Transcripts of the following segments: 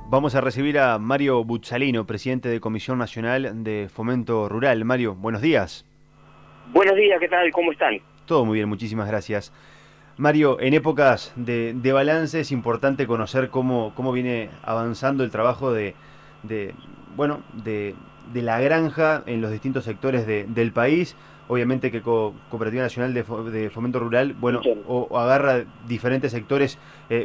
Vamos a recibir a Mario Buzzalino, presidente de Comisión Nacional de Fomento Rural. Mario, buenos días. Buenos días, ¿qué tal? ¿Cómo están? Todo muy bien, muchísimas gracias. Mario, en épocas de balance es importante conocer cómo viene avanzando el trabajo de, bueno, de la granja en los distintos sectores del país. Obviamente que Cooperativa Nacional de Fomento Rural, bueno, Entiendo. o agarra diferentes sectores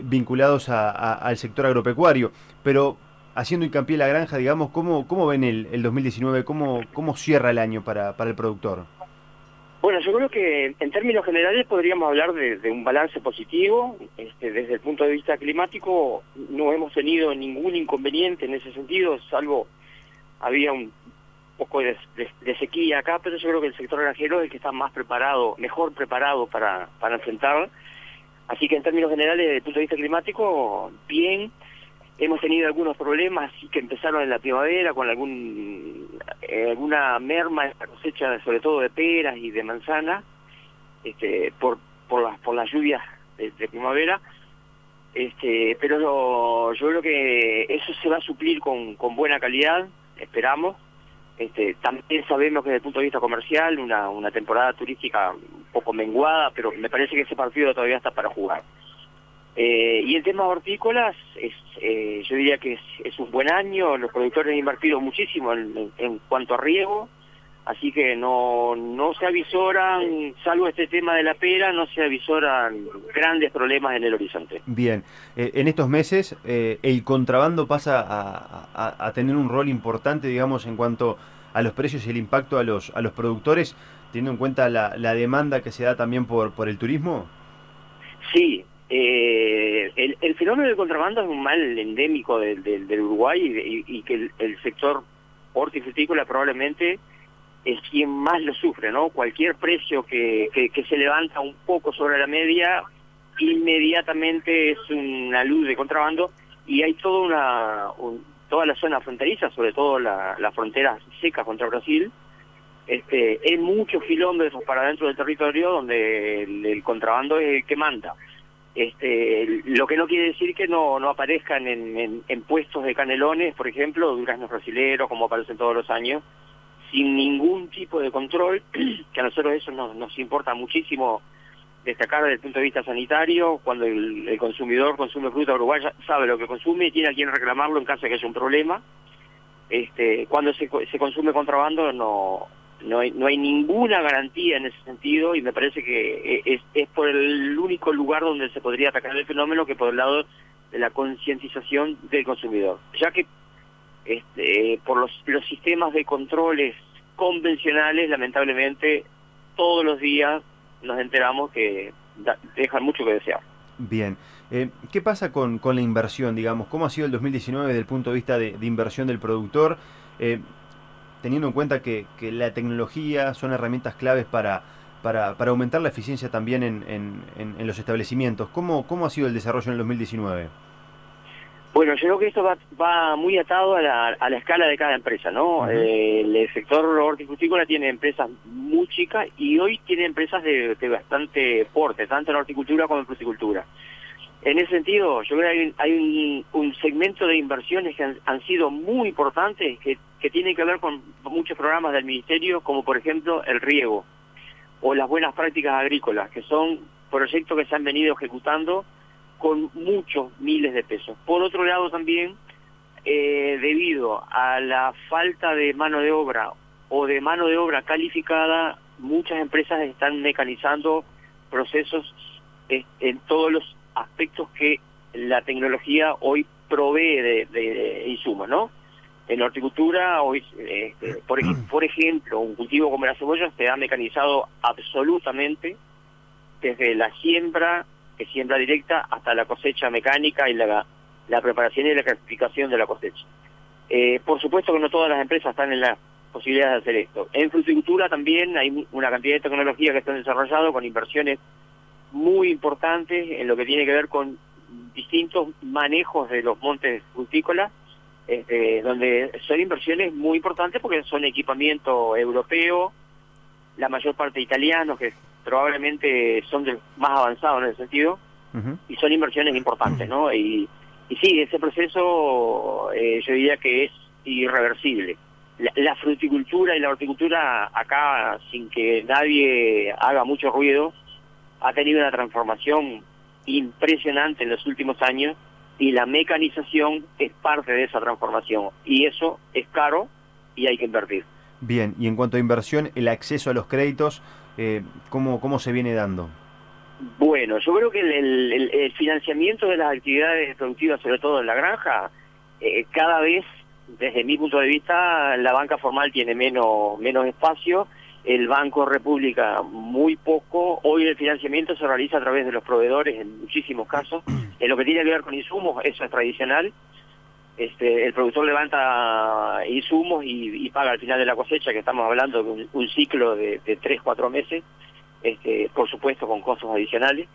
vinculados al sector agropecuario, pero haciendo hincapié en la granja, digamos, ¿cómo ven el 2019? ¿Cómo cierra el año para el productor? Bueno, yo creo que en términos generales podríamos hablar de un balance positivo. Desde el punto de vista climático no hemos tenido ningún inconveniente en ese sentido, salvo había un poco de sequía acá, pero yo creo que el sector granjero es el que está más preparado, mejor preparado para enfrentar. Así que en términos generales, desde el punto de vista climático, bien. Hemos tenido algunos problemas sí que empezaron en la primavera con alguna merma en la cosecha, sobre todo de peras y de manzana, por las lluvias de primavera. Pero yo creo que eso se va a suplir con buena calidad, esperamos. También sabemos que desde el punto de vista comercial una temporada turística un poco menguada, pero me parece que ese partido todavía está para jugar. Y el tema hortícolas, yo diría que es un buen año. Los productores han invertido muchísimo en cuanto a riego, así que no se avisoran, salvo este tema de la pera, no se avisoran grandes problemas en el horizonte. Bien, en estos meses el contrabando pasa a tener un rol importante, digamos, en cuanto a los precios y el impacto a los productores, teniendo en cuenta la demanda que se da también por el turismo. Sí, el fenómeno del contrabando es un mal endémico del Uruguay y que el sector hortifrutícola probablemente es quien más lo sufre, ¿no? Cualquier precio que se levanta un poco sobre la media, inmediatamente es una luz de contrabando, y hay toda la zona fronteriza, sobre todo la frontera seca contra Brasil. Hay muchos kilómetros para dentro del territorio donde el contrabando es el que manda. Lo que no quiere decir que no aparezcan en puestos de canelones, por ejemplo, duraznos brasileros, como aparecen todos los años, sin ningún tipo de control, que a nosotros eso nos importa muchísimo destacar desde el punto de vista sanitario. Cuando el consumidor consume fruta uruguaya, sabe lo que consume y tiene a quien reclamarlo en caso de que haya un problema. Cuando se consume contrabando no hay ninguna garantía en ese sentido, y me parece que es por el único lugar donde se podría atacar el fenómeno, que por el lado de la concientización del consumidor, ya que por los sistemas de controles convencionales, lamentablemente todos los días nos enteramos que dejan mucho que desear. Bien, ¿qué pasa con la inversión, digamos? ¿Cómo ha sido el 2019 desde el punto de vista de inversión del productor? Eh, Teniendo en cuenta que la tecnología son herramientas claves para aumentar la eficiencia también en los establecimientos. ¿Cómo ha sido el desarrollo en el 2019? Bueno, yo creo que esto va muy atado a la escala de cada empresa, ¿no? Ujú. El sector hortifrutícola tiene empresas muy chicas y hoy tiene empresas de bastante porte, tanto en horticultura como en fruticultura. En ese sentido, yo creo que hay un segmento de inversiones que han sido muy importantes, que tienen que ver con muchos programas del Ministerio, como por ejemplo el riego o las buenas prácticas agrícolas, que son proyectos que se han venido ejecutando con muchos miles de pesos. Por otro lado también, debido a la falta de mano de obra o de mano de obra calificada, muchas empresas están mecanizando procesos en todos los aspectos que la tecnología hoy provee de insumos, ¿no? En horticultura hoy, por ejemplo, un cultivo como la cebolla se ha mecanizado absolutamente, desde la siembra, que siembra directa, hasta la cosecha mecánica y la preparación y la clasificación de la cosecha. Por supuesto que no todas las empresas están en la posibilidad de hacer esto. En fruticultura también hay una cantidad de tecnología que están desarrollando con inversiones muy importantes en lo que tiene que ver con distintos manejos de los montes frutícolas, donde son inversiones muy importantes porque son equipamiento europeo, la mayor parte italianos, que probablemente son más avanzados en ese sentido, Ujú. y son inversiones importantes, ¿no? Y Y sí, ese proceso yo diría que es irreversible. La fruticultura y la horticultura acá, sin que nadie haga mucho ruido, ha tenido una transformación impresionante en los últimos años, y la mecanización es parte de esa transformación, y eso es caro y hay que invertir. Bien, y en cuanto a inversión, el acceso a los créditos, ¿cómo se viene dando? Bueno, yo creo que el financiamiento de las actividades productivas, sobre todo en la granja, cada vez, desde mi punto de vista, la banca formal tiene menos espacio, el Banco República muy poco. Hoy el financiamiento se realiza a través de los proveedores en muchísimos casos. En lo que tiene que ver con insumos, eso es tradicional. El productor levanta insumos y paga al final de la cosecha, que estamos hablando de un ciclo de 3-4 meses, por supuesto con costos adicionales.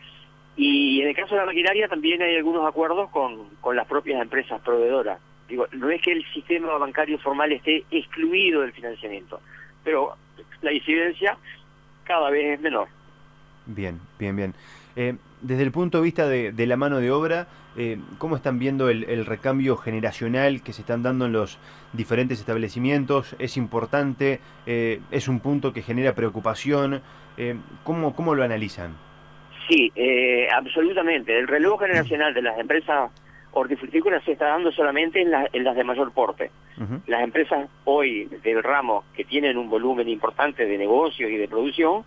Y en el caso de la maquinaria también hay algunos acuerdos con las propias empresas proveedoras. Digo, no es que el sistema bancario formal esté excluido del financiamiento, pero la incidencia cada vez es menor. Bien, bien, bien. Desde el punto de vista de la mano de obra, ¿cómo están viendo el recambio generacional que se están dando en los diferentes establecimientos? ¿Es importante? ¿Es un punto que genera preocupación? ¿Cómo lo analizan? Sí, absolutamente. El relevo generacional de las empresas hortifrutícolas se está dando solamente en las de mayor porte. Uh-huh. Las empresas hoy del ramo que tienen un volumen importante de negocio y de producción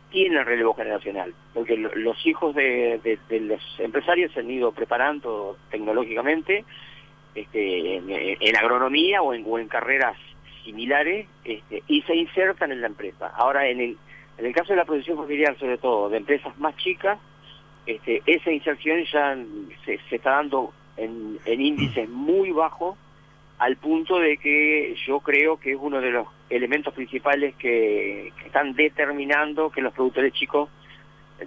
tienen relevo generacional, porque los hijos de los empresarios se han ido preparando tecnológicamente en agronomía o en carreras similares, y se insertan en la empresa. Ahora, en el caso de la producción familiar, sobre todo, de empresas más chicas, esa inserción ya se está dando en índices muy bajos, al punto de que yo creo que es uno de los elementos principales que están determinando que los productores chicos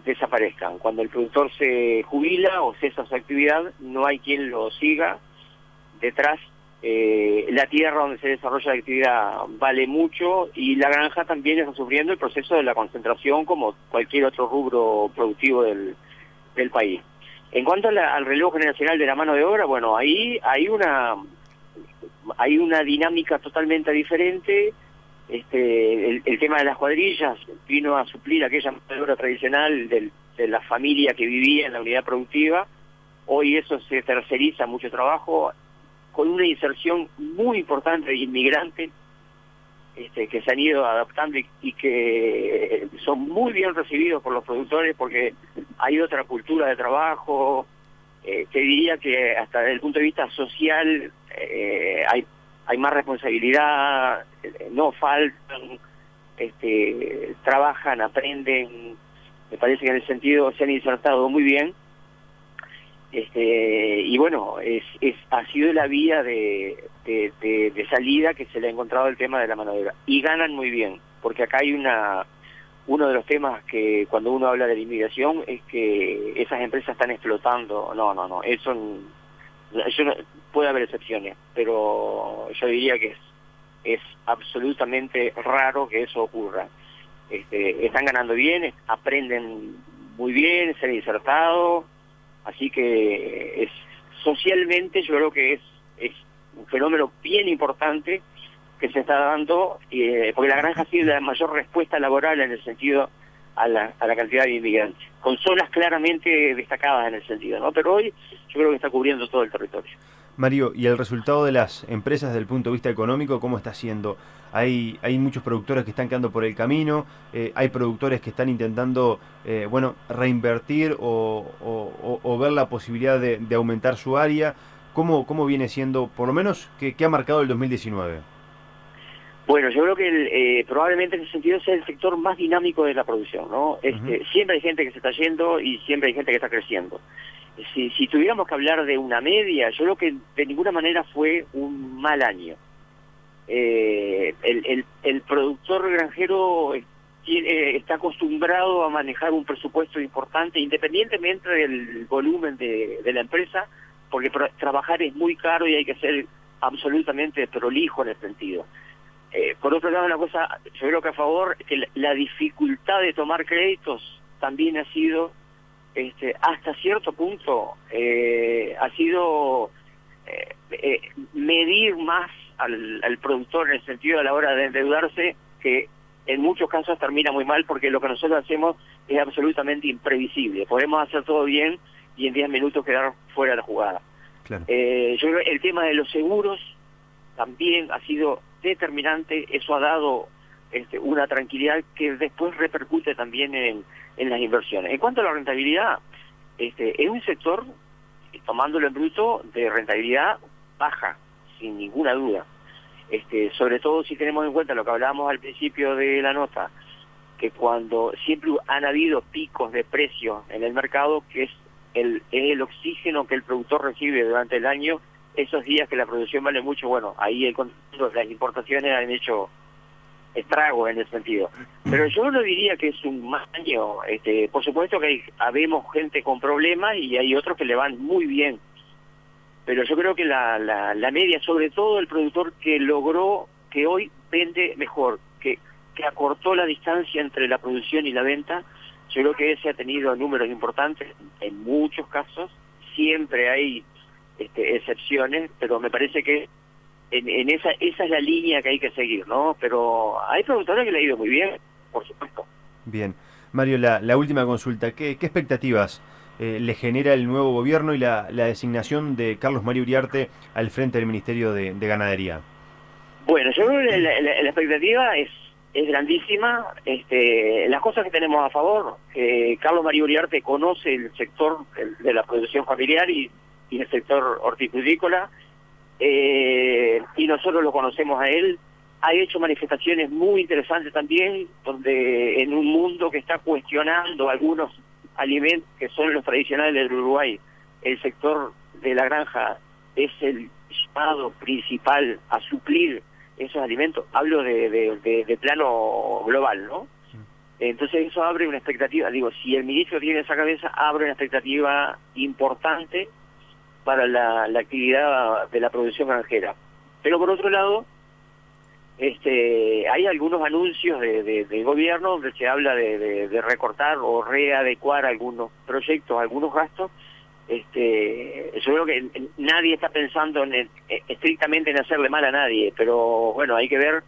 desaparezcan. Cuando el productor se jubila o cesa su actividad, no hay quien lo siga detrás. La tierra donde se desarrolla la actividad vale mucho, y la granja también está sufriendo el proceso de la concentración, como cualquier otro rubro productivo del país. En cuanto al relevo generacional de la mano de obra, bueno, ahí hay una dinámica totalmente diferente. El tema de las cuadrillas vino a suplir aquella mano de obra tradicional de la familia que vivía en la unidad productiva. Hoy eso se terceriza mucho trabajo, con una inserción muy importante de inmigrantes que se han ido adaptando y que son muy bien recibidos por los productores, porque hay otra cultura de trabajo. Te diría que hasta desde el punto de vista social hay más responsabilidad, no faltan, trabajan, aprenden. Me parece que en ese sentido se han insertado muy bien. Y bueno, ha sido la vía de salida que se le ha encontrado el tema de la mano de obra. Y ganan muy bien, porque acá hay uno de los temas que cuando uno habla de la inmigración es que esas empresas están explotando. No, eso puede haber excepciones, pero yo diría que es absolutamente raro que eso ocurra. Están ganando bien, aprenden muy bien, se han insertado. Así que socialmente yo creo que es un fenómeno bien importante que se está dando, porque la granja ha sido la mayor respuesta laboral en el sentido a la cantidad de inmigrantes, con zonas claramente destacadas en el sentido, ¿no? Pero hoy yo creo que está cubriendo todo el territorio. Mario, ¿y el resultado de las empresas desde el punto de vista económico cómo está siendo? Hay muchos productores que están quedando por el camino, hay productores que están intentando reinvertir o ver la posibilidad de aumentar su área. ¿Cómo viene siendo, por lo menos, qué ha marcado el 2019? Bueno, yo creo que probablemente en ese sentido sea el sector más dinámico de la producción, ¿no? Uh-huh. Siempre hay gente que se está yendo y siempre hay gente que está creciendo. Si tuviéramos que hablar de una media, yo creo que de ninguna manera fue un mal año. El productor granjero está acostumbrado a manejar un presupuesto importante, independientemente del volumen de la empresa, porque trabajar es muy caro y hay que ser absolutamente prolijo en el sentido. Por otro lado, una cosa, yo creo que a favor, que la dificultad de tomar créditos también ha sido hasta cierto punto ha sido medir más al productor en el sentido a la hora de endeudarse, que en muchos casos termina muy mal, porque lo que nosotros hacemos es absolutamente imprevisible. Podemos hacer todo bien y en 10 minutos quedar fuera de la jugada. Claro. Yo creo que el tema de los seguros también ha sido determinante. Eso ha dado una tranquilidad que después repercute también en las inversiones. En cuanto a la rentabilidad, es un sector, tomándolo en bruto, de rentabilidad baja, sin ninguna duda. Sobre todo si tenemos en cuenta lo que hablábamos al principio de la nota, que cuando siempre han habido picos de precios en el mercado, que es el oxígeno que el productor recibe durante el año, esos días que la producción vale mucho, bueno, ahí las importaciones han hecho estrago en ese sentido. Pero yo no diría que es un mal año. Por supuesto que habemos gente con problemas y hay otros que le van muy bien. Pero yo creo que la media, sobre todo el productor que logró, que hoy vende mejor, que acortó la distancia entre la producción y la venta, yo creo que ese ha tenido números importantes en muchos casos. Siempre hay excepciones, pero me parece que en esa es la línea que hay que seguir, ¿no? Pero hay productores que le ha ido muy bien, por supuesto. Bien. Mario, la última consulta. ¿Qué expectativas le genera el nuevo gobierno y la designación de Carlos Mario Uriarte al frente del Ministerio de Ganadería? Bueno, yo creo que la expectativa es grandísima. Las cosas que tenemos a favor, Carlos Mario Uriarte conoce el sector de la producción familiar y el sector horticultícola, y nosotros lo conocemos a él. Ha hecho manifestaciones muy interesantes también, donde en un mundo que está cuestionando algunos alimentos que son los tradicionales del Uruguay, el sector de la granja es el llamado principal a suplir esos alimentos. Hablo de plano global, ¿no? Entonces eso abre una expectativa. Digo, si el ministro tiene esa cabeza, abre una expectativa importante para la actividad de la producción granjera. Pero por otro lado, hay algunos anuncios del gobierno donde se habla de recortar o readecuar algunos proyectos, algunos gastos. Yo creo que nadie está pensando estrictamente en hacerle mal a nadie, pero bueno, hay que ver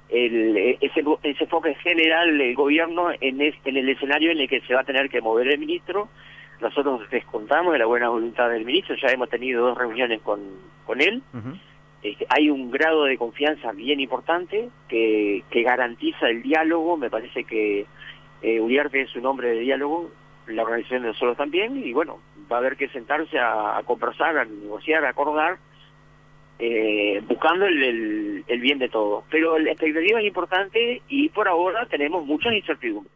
ese enfoque general del gobierno en el escenario en el que se va a tener que mover el ministro. Nosotros descontamos de la buena voluntad del ministro, ya hemos tenido 2 reuniones con él. Uh-huh. Hay un grado de confianza bien importante que garantiza el diálogo. Me parece que Uriarte es un hombre de diálogo, la organización de nosotros también, y bueno, va a haber que sentarse a conversar, a negociar, a acordar, buscando el bien de todos. Pero la expectativa es importante y por ahora tenemos muchas incertidumbres.